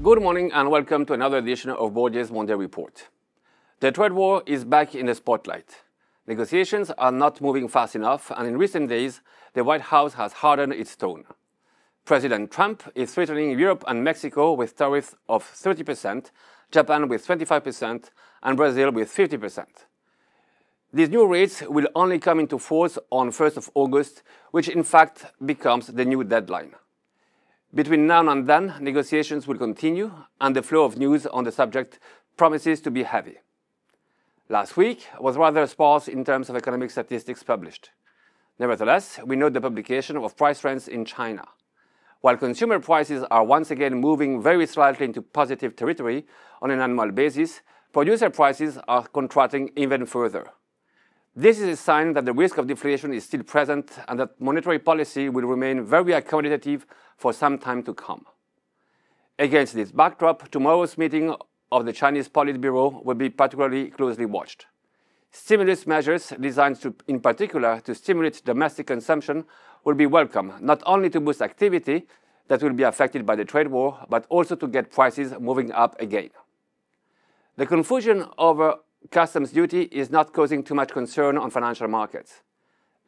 Good morning and welcome to another edition of Bourdieu's Monday Report. The trade war is back in the spotlight. Negotiations are not moving fast enough, and in recent days, the White House has hardened its tone. President Trump is threatening Europe and Mexico with tariffs of 30%, Japan with 25%, and Brazil with 50%. These new rates will only come into force on 1st of August, which in fact becomes the new deadline. Between now and then, negotiations will continue, and the flow of news on the subject promises to be heavy. Last week was rather sparse in terms of economic statistics published. Nevertheless, we note the publication of price trends in China. While consumer prices are once again moving very slightly into positive territory on an annual basis, producer prices are contracting even further. This is a sign that the risk of deflation is still present and that monetary policy will remain very accommodative for some time to come. Against this backdrop, tomorrow's meeting of the Chinese Politburo will be particularly closely watched. Stimulus measures designed in particular to stimulate domestic consumption will be welcome, not only to boost activity that will be affected by the trade war, but also to get prices moving up again. The confusion over customs duty is not causing too much concern on financial markets.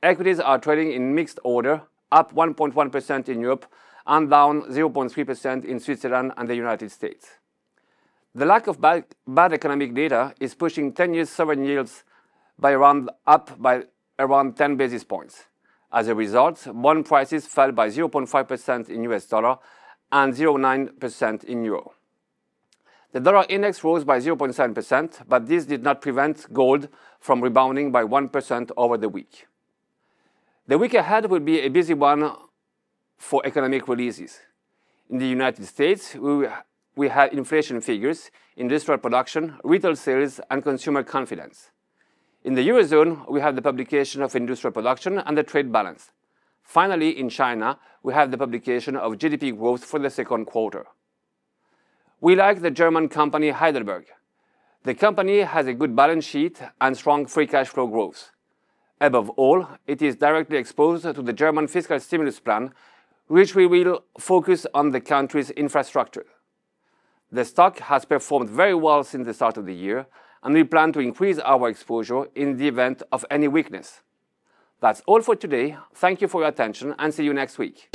Equities are trading in mixed order, up 1.1% in Europe and down 0.3% in Switzerland and the United States. The lack of bad economic data is pushing 10-year sovereign yields up by around 10 basis points. As a result, bond prices fell by 0.5% in US dollar and 0.9% in euro. The dollar index rose by 0.7%, but this did not prevent gold from rebounding by 1% over the week. The week ahead will be a busy one for economic releases. In the United States, we have inflation figures, industrial production, retail sales, and consumer confidence. In the Eurozone, we have the publication of industrial production and the trade balance. Finally, in China, we have the publication of GDP growth for the second quarter. We like the German company Heidelberg. The company has a good balance sheet and strong free cash flow growth. Above all, it is directly exposed to the German fiscal stimulus plan, which we will focus on the country's infrastructure. The stock has performed very well since the start of the year, and we plan to increase our exposure in the event of any weakness. That's all for today. Thank you for your attention and see you next week.